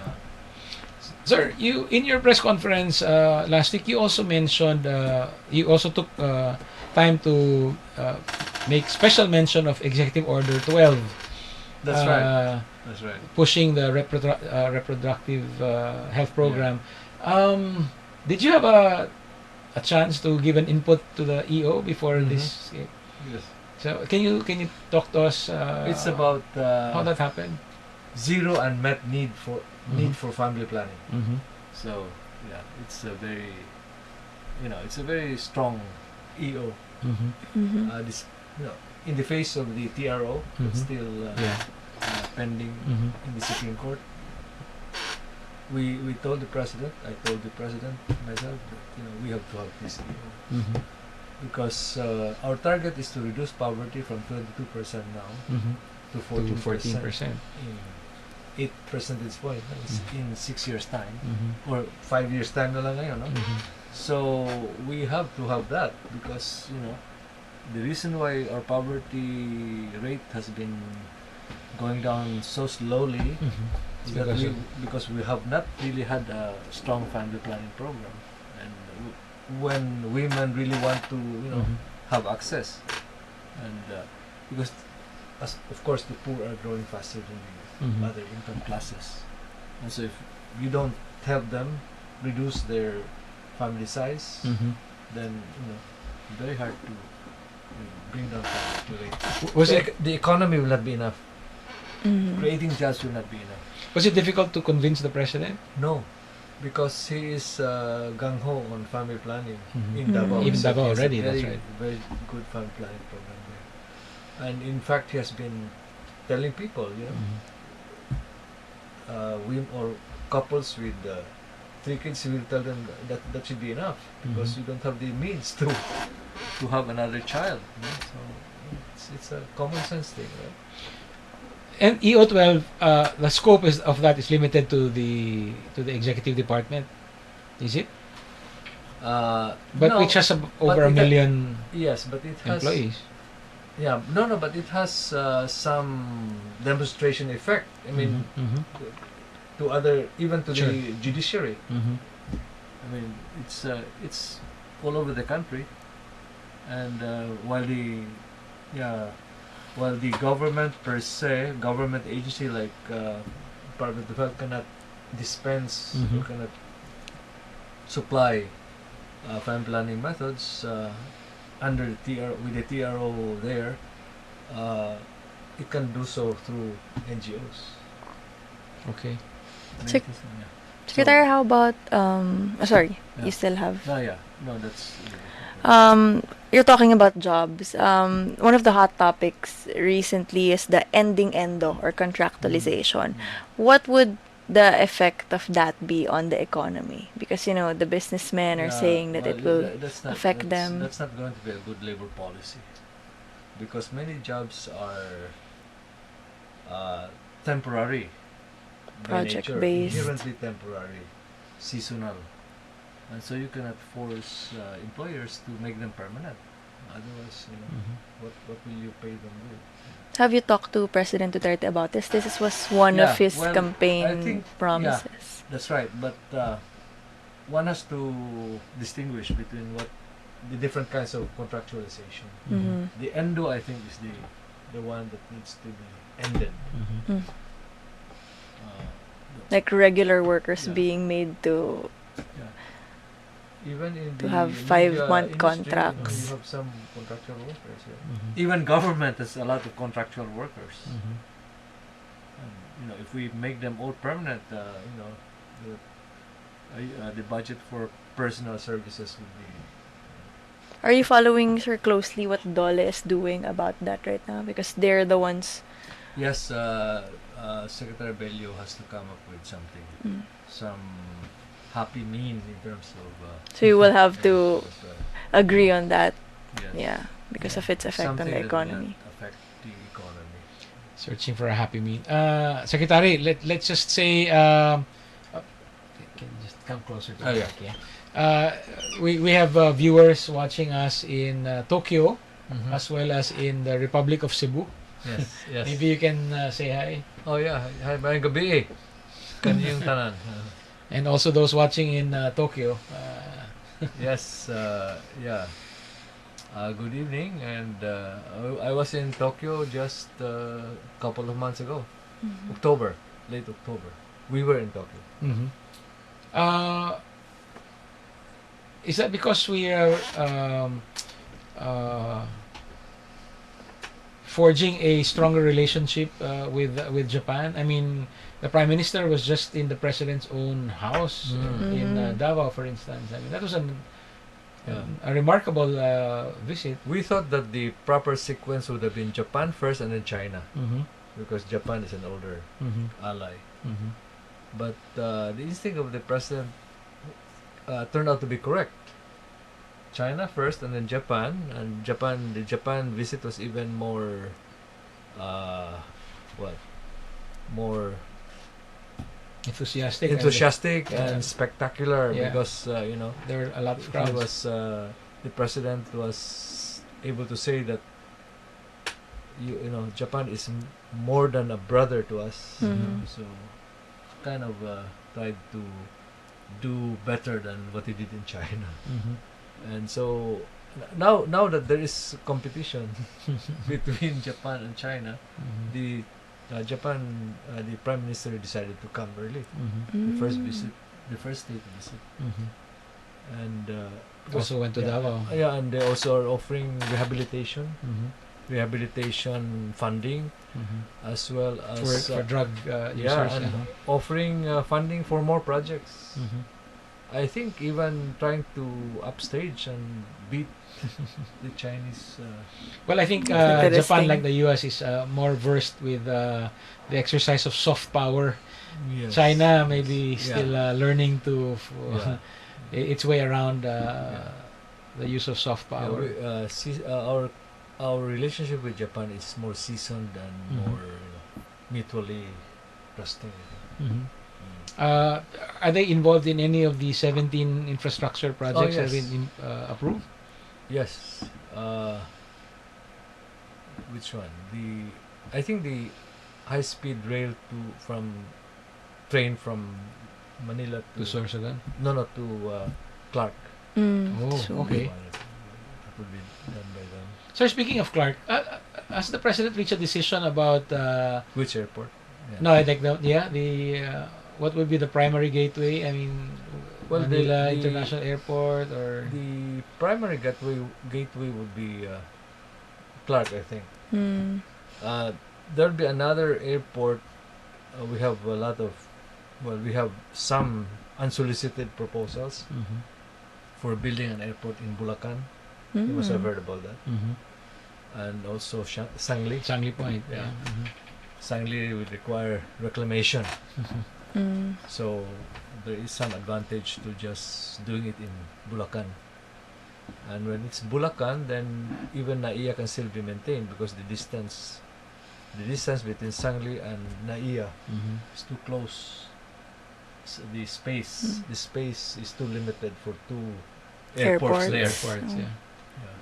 B: Sir, you in your press conference last week, you also mentioned you also took time to make special mention of Executive Order 12.
D: That's right. That's right.
B: Pushing the reproductive health program. Did you have a chance to give an input to the EO before this?
D: Yes.
B: So can you talk to us?
D: It's about
B: how that happened.
D: zero unmet need for family planning.
B: Mm-hmm.
D: So yeah, it's a very it's a very strong EO.
B: Mm-hmm.
C: Mm-hmm.
D: This in the face of the TRO that's still
B: Yeah.
D: pending
B: Mm-hmm.
D: in the Supreme Court. We told the president. I told the president myself that we have to have this EO
B: Mm-hmm.
D: because our target is to reduce poverty from 22% now
B: Mm-hmm.
D: to
B: To
D: 14%.
B: 14%.
D: In 8 percentage point in 6 years time
B: Mm-hmm.
D: or 5 years time na lang ngayon, no?
B: Mm-hmm.
D: So we have to have that because the reason why our poverty rate has been going down so slowly
B: Mm-hmm.
D: is that
B: Because
D: because we have not really had a strong family planning program, and when women really want to
B: Mm-hmm.
D: have access, and because of course the poor are growing faster than the
B: Mhm.
D: other income classes, and so if you don't help them reduce their family size,
B: Mm-hmm.
D: then very hard to bring down poverty rate.
B: Was it
D: The economy will not be enough.
C: Mm-hmm.
D: Creating jobs will not be enough.
B: was it difficult to convince the president?
D: No, because he is gung ho on family planning
B: Mhm.
D: in Davao.
B: Even
D: So
B: Davao
D: he has a
B: already, that's
D: very,
B: right.
D: Very good family planning program there, and in fact he has been telling people,
B: Mm-hmm.
D: women or couples with 3 kids, you will tell them that that should be enough because you don't have the means to have another child. So it's a common sense thing, right?
B: And EO12, the scope of that is limited to the executive department, is it? But
D: No,
B: which has over a
D: it
B: million
D: yes, but it has
B: employees.
D: Yeah, no, but it has some demonstration effect. I mean, to other, even to
B: Sure.
D: the judiciary.
B: Mm-hmm.
D: I mean, it's all over the country, and while the government per se, government agency like Department of Health cannot dispense or cannot supply family planning methods under the with the TRO there, it can do so through NGOs.
B: Okay.
C: Sec-
D: Yeah.
C: Secretary, how about sorry,
D: Yeah.
C: you still have
D: No, that's
C: you're talking about jobs. One of the hot topics recently is the ending endo or contractualization. What would the effect of that be on the economy? Because the businessmen are saying that it will affect them.
D: That's not going to be a good labor policy because many jobs are temporary, by nature,
C: Project-based.
D: inherently temporary, seasonal, and so you cannot force employers to make them permanent. Otherwise, what will you pay them with?
C: Have you talked to President Duterte about this? This was one
D: Yeah,
C: of his
D: well, I
C: campaign
D: think-
C: promises.
D: That's right, but one has to distinguish between the different kinds of contractualization.
C: Mhm.
D: The endo, I think, is the one that needs to be ended.
C: Mm.
D: Uh,
C: Like regular workers
D: Yeah.
C: being made to
D: Even in
C: To
D: the
C: have
D: media
C: 5-month
D: industry,
C: contracts.
D: you have some contractual workers. Yeah.
B: Mm-hmm.
D: Even government has a lot of contractual workers.
B: Mm-hmm.
D: And, if we make them all permanent, the budget for personal services would be.
C: Are you following, sir, closely what DOLE is doing about that right now? Because they're the ones.
D: Yes, Secretary Bello has to come up with something, some happy mean in terms of.
C: So you will have to
D: that's right.
C: agree on that.
D: Yes.
C: Yeah, because of its effect
D: Something
C: on the
D: that will not
C: economy.
D: affect the economy.
B: Searching for a happy mean. Secretary, let's just say. Can you just come closer to
D: Oh,
B: the
D: yeah.
B: mic, yeah. We have viewers watching us in Tokyo as well as in the Republic of Cebu.
D: Yes, yes.
B: Maybe you can say hi.
D: Oh yeah, hi mayang gabi. Kanyang tanan.
B: And also those watching in Tokyo.
D: Yes, yeah. Good evening, and I was in Tokyo just a couple of months ago, late October. We were in Tokyo.
B: Mm-hmm. Is that because we are forging a stronger relationship with Japan? I mean, the Prime Minister was just in the President's own house in Davao, for instance. I mean, that was a remarkable visit.
D: We thought that the proper sequence would have been Japan first and then China,
B: Mm-hmm.
D: because Japan is an older
B: Mm-hmm.
D: ally.
B: Mm-hmm.
D: But the instinct of the president turned out to be correct. China first and then Japan, and the Japan visit was even more more
B: Enthusiastic.
D: enthusiastic
B: Yeah.
D: and spectacular,
B: Yeah.
D: because
B: There were a lot of
D: he
B: crowds.
D: was the president was able to say that Japan is more than a brother to us.
C: Mhm.
D: So kind of tried to do better than what he did in China.
B: Mm-hmm.
D: And so now that there is competition between Japan and China,
B: Mm-hmm.
D: the the Prime Minister decided to come early.
B: Mm-hmm.
D: The first visit, the first state visit,
B: Mm-hmm.
D: and
B: Also went to Davao.
D: Yeah, and they also are offering rehabilitation
B: Mm-hmm.
D: funding,
B: Mm-hmm.
D: as well as
B: For drug users.
D: and offering funding for more projects.
B: Mm-hmm.
D: I think even trying to upstage and beat the Chinese.
B: Well, I think
C: Interesting.
B: Japan, like the US, is more versed with the exercise of soft power.
D: Yes.
B: China maybe
D: Yeah.
B: still learning to
D: Yeah.
B: its way around the use of soft
D: Yeah,
B: power.
D: our relationship with Japan is more seasoned and
B: Mhm.
D: more mutually trusting.
B: Mhm. Are they involved in any of the 17 infrastructure projects that have
D: yes.
B: been approved?
D: Yes. Which one? I think the high-speed rail from train from Manila
B: To Sorsogon?
D: no to Clark.
B: Oh,
C: So-
B: okay.
D: That would be done by them.
B: Sir, speaking of Clark, has the president reached a decision about
D: Which airport? Yeah.
B: no, like the what would be the primary gateway? I mean,
D: Well,
B: Manila
D: the
B: International Airport or
D: the primary gateway would be Clark, I think.
C: Mm.
D: There'll be another airport. We have a lot of, we have some unsolicited proposals
B: Mhm.
D: for building an airport in Bulacan. You must have
C: Mm.
D: heard about that.
B: Mhm.
D: And also Sangli.
B: Changi Point.
D: Yeah.
B: Yeah. Mhm.
D: Sangli would require reclamation.
B: Mhm.
C: Mm.
D: So there is some advantage to just doing it in Bulacan. And when it's Bulacan, then even Naiya can still be maintained because the distance between Sangli and Naiya
B: Mhm.
D: is too close. So the space is too limited for two airports
C: Airports.
D: there.
B: Airports.
C: Oh.
B: Yeah.
D: Yeah.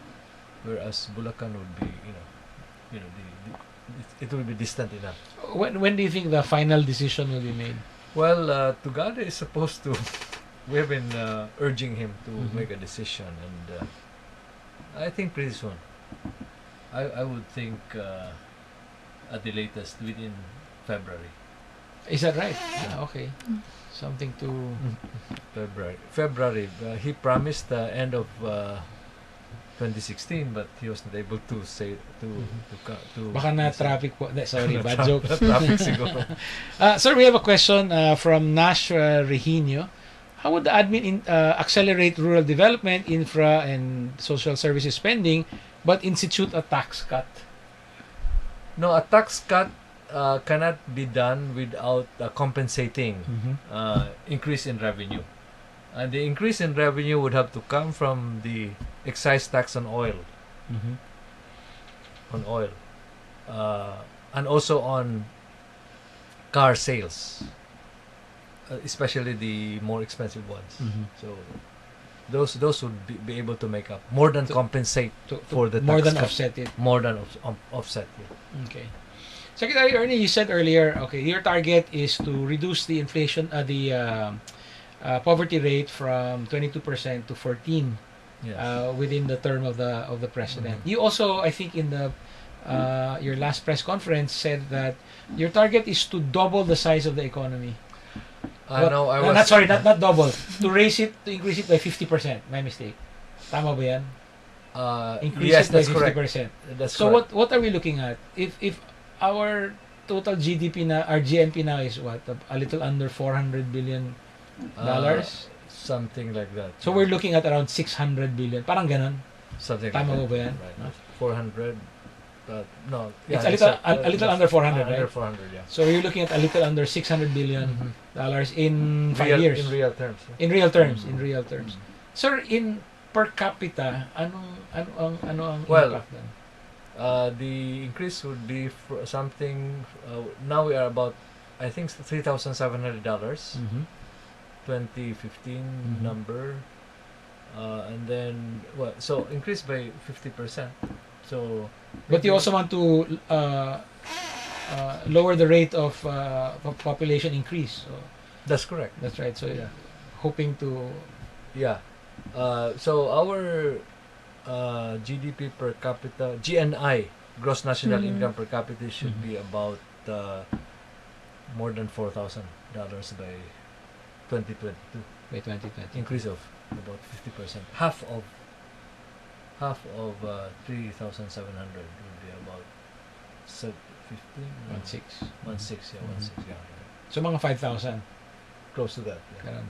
D: Whereas Bulacan would be, it will be distant enough.
B: When do you think the final decision will be made?
D: Well, Tugade is supposed to. We have been urging him to
B: Mhm.
D: make a decision, and I think pretty soon. I would think at the latest within February.
B: Is that right? Yeah, okay. Something to
D: February. He promised the end of 2016, but he wasn't able to say to.
B: baka na traffic po. Sorry, bad joke.
D: Traffic siguro.
B: Sir, we have a question from Nash Regino. How would the admin accelerate rural development, infra, and social services spending, but institute a tax cut?
D: No, a tax cut cannot be done without compensating increase in revenue. And the increase in revenue would have to come from the excise tax on oil, and also on car sales, especially the more expensive ones. So those would be able to make up more than compensate for the
B: more
D: tax
B: than
D: cut.
B: offset it.
D: More than offset. Yeah.
B: Okay. Secretary Ernie, you said earlier, okay, your target is to reduce the inflation, poverty rate from 22% to 14
D: Yes.
B: within the term of the president.
D: Mhm.
B: You also, I think, in the your last press conference said that your target is to double the size of the economy.
D: No, I was.
B: Not double. To increase it by 50%. My mistake. Tama ba yan? Increase
D: Yes,
B: it by
D: that's correct.
B: 50%.
D: That's
B: So
D: correct.
B: what are we looking at? If our total GDP now, our GNP now is what? A little under $400 billion.
D: Something like that.
B: So we're looking at around 600 billion. Parang ganon.
D: something
B: Tama
D: like
B: mo ba
D: that.
B: yan?
D: Right.
B: No?
D: 400. No.
B: It's a little under 400,
D: Under
B: right?
D: 400, yeah.
B: So we're looking at a little under 600 billion dollars in 5 years.
D: In real terms. Yeah.
B: In real terms, in real terms. Sir, in per capita, ano ang
D: Well,
B: impact then?
D: The increase would be for something. Now we are about, I think, $3,700. 2015 number, and then so increased by 50%. So,
B: But you also want to lower the rate of population increase. So
D: that's correct.
B: that's right. So
D: Yeah.
B: hoping to
D: Yeah. So our GDP per capita, GNI, gross national income per capita, should be about more than $4,000 by 2022.
B: by 2020.
D: Increase of about 50%. Half of 3,700 will be about 15.
B: 1.6.
D: 1.6, yeah, 1.6, yeah.
B: So mga 5,000.
D: close to that. Yeah.
B: Around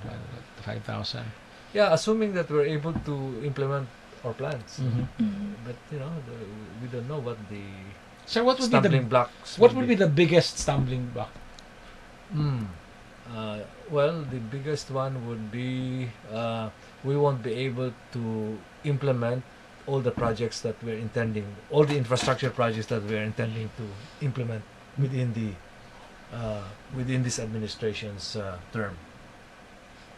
B: 5,000.
D: Yeah, assuming that we're able to implement our plans.
B: Mhm.
D: But we don't know what the
B: Sir, what would be
D: stumbling
B: the
D: blocks.
B: what would be the biggest stumbling block?
D: Well, the biggest one would be we won't be able to implement all the projects that we're intending, all the infrastructure projects that we're intending to implement within this administration's term.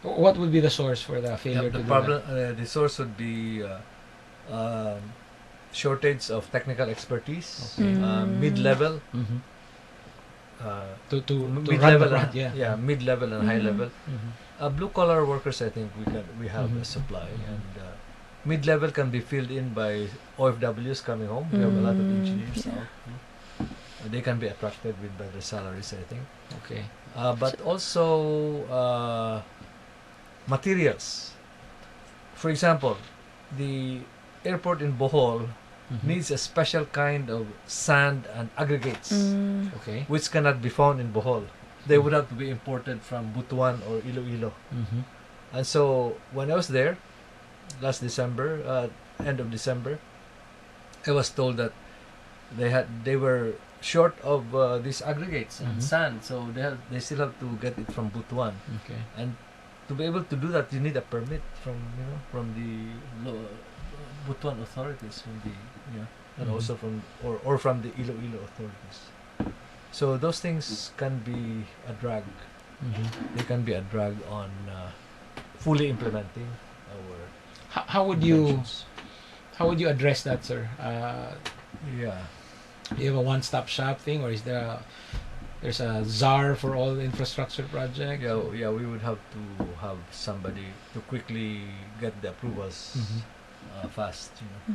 B: What would be the source for the failure
D: The
B: to
D: problem,
B: do that?
D: the source would be shortage of technical expertise,
B: Okay.
D: mid-level,
B: Mhm.
D: uh,
B: To run the
D: mid-level,
B: project, yeah.
D: mid-level and high level.
B: Mhm.
D: Blue-collar workers, I think we have a supply, and mid-level can be filled in by OFWs coming home. We have a lot of engineers out. They can be attracted with better salaries, I think.
B: Okay.
D: But also materials. For example, the airport in Bohol
B: Mhm.
D: needs a special kind of sand and aggregates,
B: Okay.
D: which cannot be found in Bohol. They would have to be imported from Butuan or Iloilo.
B: Mhm.
D: And so when I was there last December, end of December, I was told that they were short of these aggregates and
B: Mhm.
D: sand, so they still have to get it from Butuan.
B: Okay.
D: And to be able to do that, you need a permit from the Butuan authorities, and
B: Mhm.
D: also from from the Iloilo authorities. So those things can be a drag.
B: Mhm.
D: They can be a drag on fully implementing our
B: How would you
D: intentions.
B: address that, sir?
D: Yeah.
B: You have a one-stop shop thing, or is there's a czar for all the infrastructure projects?
D: Yeah, we would have to have somebody to quickly get the approvals
B: Mhm.
D: fast,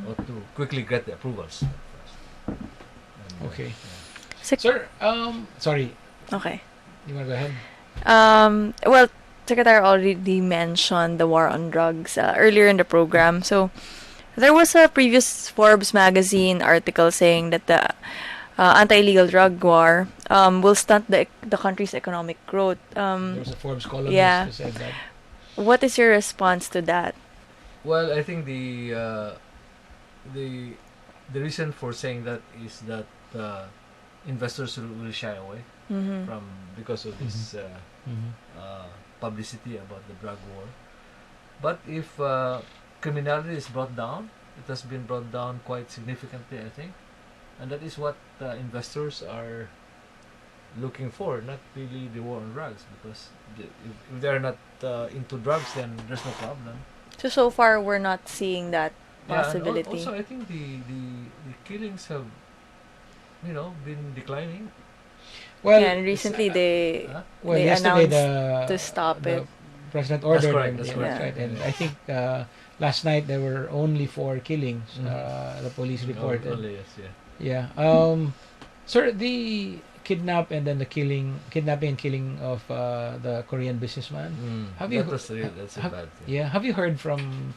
D: or to quickly get the approvals fast. And,
B: Okay.
C: Sec-
B: Sir, sorry,
C: Okay.
B: you want to go ahead?
C: Well, Secretary already mentioned the war on drugs earlier in the program. So there was a previous Forbes magazine article saying that the anti-illegal drug war will stunt the country's economic growth.
B: There was a Forbes columnist
C: yeah.
B: who said that.
C: What is your response to that?
D: Well, I think the reason for saying that is that investors will shy away
C: Mm-hmm.
D: from because of this
B: Mhm.
D: publicity about the drug war. But if criminality is brought down, it has been brought down quite significantly, I think, and that is what investors are looking for, not really the war on drugs, because if they're not into drugs, then there's no problem.
C: So far we're not seeing that possibility.
D: Yeah, and also I think the killings have been declining.
B: Well,
C: yeah, and recently they
D: Huh?
C: they
B: yesterday
C: announced to stop
B: the
C: it.
B: president ordered
D: correct,
B: them.
D: that's
B: Yeah,
C: correct.
B: right. And I think last night there were only 4 killings. The police reported.
D: Only, yes, yeah.
B: Yeah. Sir, the kidnapping and killing of the Korean businessman. Have you
D: That's a
B: have-
D: bad thing.
B: Yeah. Have you heard from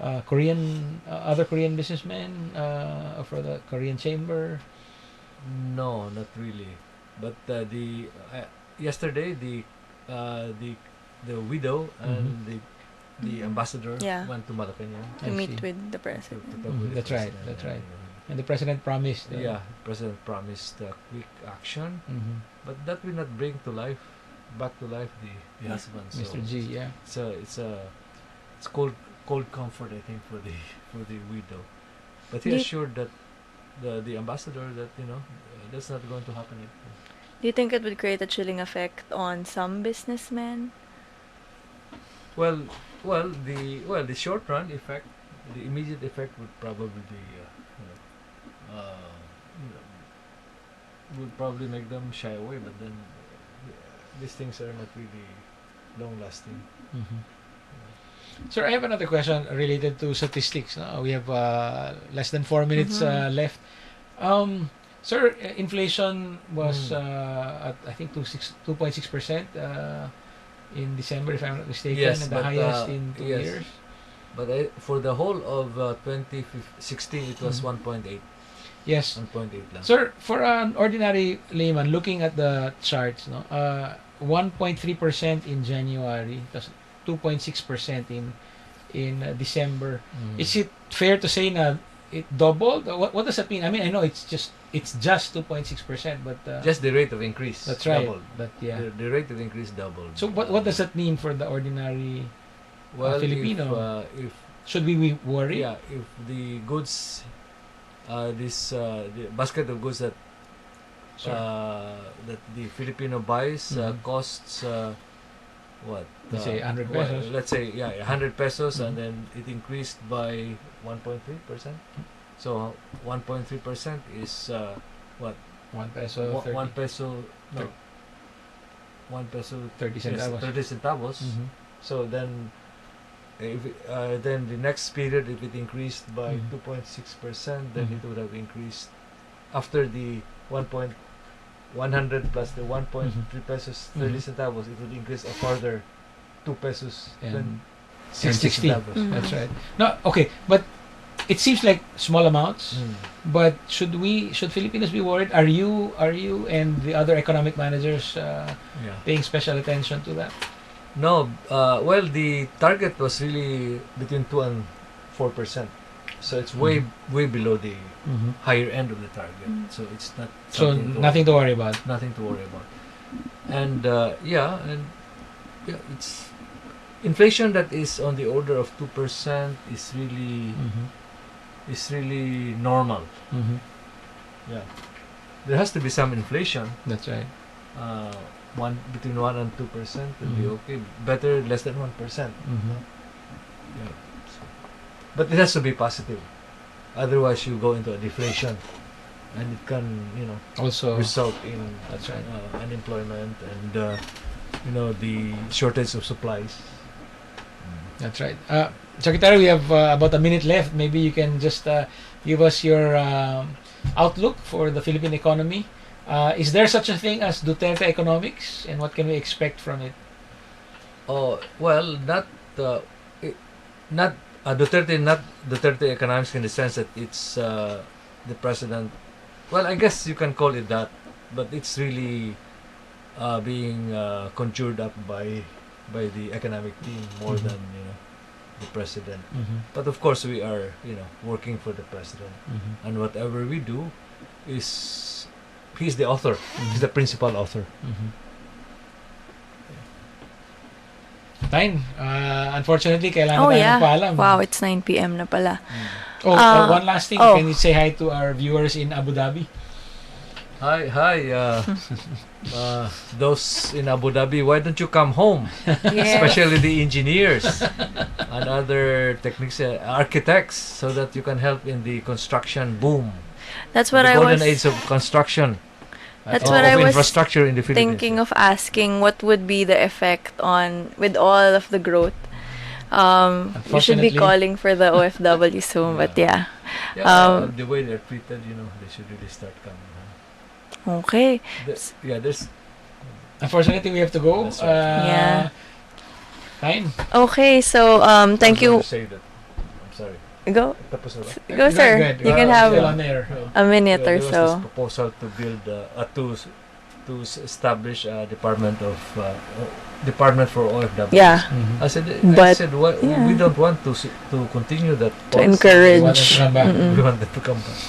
B: other Korean businessmen for the Korean chamber?
D: No, not really. But yesterday the widow and the ambassador
C: Yeah.
D: went to Malacanang
C: To
B: I
C: meet
B: see.
C: with the
D: to
C: president.
D: talk with the
B: That's right,
D: president,
B: that's right.
D: and,
B: And the president promised.
D: yeah, President promised quick action,
B: Mhm.
D: but that will not bring back to life the husband. So
B: Mr. G. Yeah.
D: it's cold comfort, I think, for the widow. But he
C: Do you-
D: assured that the ambassador that that's not going to happen.
C: Do you think it would create a chilling effect on some businessmen?
D: Well, the short run effect, the immediate effect would probably be, would probably make them shy away. But then these things are not really long lasting.
B: Mhm. Sir, I have another question related to statistics. No? We have less than 4 minutes left. Sir, inflation was at I think 2.6% in December, if I'm not mistaken,
D: Yes,
B: and the
D: but,
B: highest in 2
D: yes.
B: years.
D: But for the whole of 2016, it was 1.8.
B: Yes.
D: 1.8 lang.
B: Sir, for an ordinary layman looking at the charts, no, 1.3% in January, tas 2.6% in December. Is it fair to say na it doubled? What does that mean? I mean, I know it's just 2.6%, but
D: Just the rate of increase.
B: that's right.
D: Doubled.
B: But yeah.
D: The rate of increase doubled.
B: So what does that mean for the ordinary Filipino?
D: If
B: Should we worry?
D: yeah, if the goods, the basket of goods that
B: Sure.
D: that the Filipino buys
B: Mhm.
D: costs what?
B: Let's say 100
D: well,
B: pesos.
D: let's say 100 pesos,
B: Mhm.
D: and then it increased by 1.3%. So 1.3% is what?
B: 1 peso, 30,
D: 1 peso. No.
B: Thir-
D: 1 peso.
B: 30 centavos.
D: 30 centavos.
B: Mhm.
D: So then, then the next period, if it increased by
B: Mhm.
D: 2.6%, then
B: Mhm.
D: it would have increased after the 100 plus the 1.3 pesos 30
B: Mhm.
D: centavos. It would increase a further 2 pesos
B: And
D: then 60
B: 60.
D: centavos.
C: Mhm.
B: That's right. No, okay, but it seems like small amounts.
D: Mm.
B: But should Filipinos be worried? Are you and the other economic managers
D: Yeah.
B: paying special attention to that?
D: No, well, the target was really between 2 and 4%. So it's way below the higher end of the target. So it's not
B: So
D: something
B: nothing to worry about.
D: nothing to worry about. And yeah, it's inflation that is on the order of 2% is really normal. Yeah, there has to be some inflation.
B: That's right.
D: Between 1 and 2% will be
B: Mhm.
D: okay. Better less than 1%.
B: Mhm.
D: Yeah. But it has to be positive. Otherwise, you go into a deflation, and it can,
B: Also,
D: result in
B: that's right.
D: unemployment and the shortage of supplies.
B: That's right. Secretary, we have about a minute left. Maybe you can just give us your outlook for the Philippine economy. Is there such a thing as Duterte economics, and what can we expect from it?
D: Oh well, not Duterte economics in the sense that it's the president. Well, I guess you can call it that, but it's really being conjured up by the economic team more
B: Mhm.
D: than the president. But of course, we are working for the president, and whatever we do is he's the author. He's the principal author.
B: Fine. Unfortunately, kailangan
C: Oh
B: tayo
C: yeah.
B: magpaalam.
C: Wow, it's 9 p.m. na pala.
B: Oh,
C: Uh,
B: one last thing.
C: oh.
B: Can you say hi to our viewers in Abu Dhabi?
D: Hi, those in Abu Dhabi. Why don't you come home?
C: Yes.
D: Especially the engineers and other architects, so that you can help in the construction boom.
C: That's what
D: the
C: I
D: golden
C: was
D: age of construction.
C: That's
D: of
C: what I was
D: infrastructure in the Philippines.
C: thinking of asking. What would be the effect with all of the growth? We should be
B: Unfortunately-
C: calling for the OFW soon, but yeah.
D: Yeah, the way they're treated, they should really start coming.
C: Okay.
D: There's.
B: Unfortunately, we have to go.
D: That's right.
C: Yeah.
B: Fine.
C: Okay, so thank
D: I
C: you.
D: was going to say that. I'm sorry.
C: Go,
D: Tapos na ba?
C: go, sir.
B: Good.
C: You can
B: Still
C: have
B: on air.
C: a minute or
D: There was
C: so.
D: this proposal to build to establish a department for OFW.
C: Yeah.
D: I said,
C: But,
D: well,
C: yeah.
D: we don't want to continue that.
C: To
D: policy.
C: encourage.
B: We want them to come back.
D: We want them to come back.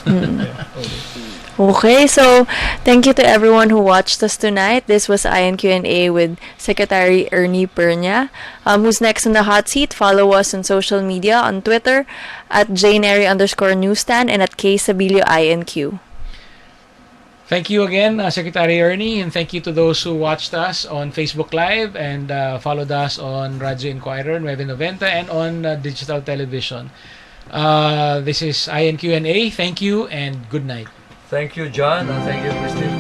D: Yeah, okay.
C: Okay, so thank you to everyone who watched us tonight. This was INQ&A with Secretary Ernie Pernia. Who's next in the hot seat? Follow us on social media on Twitter at @jnary_newsstand and at @ksabilio_INQ.
B: Thank you again, Secretary Ernie, and thank you to those who watched us on Facebook Live and followed us on Radyo Inquirer 990 and on digital television. This is INQ&A. Thank you and good night.
D: Thank you, John, and thank you, Christine.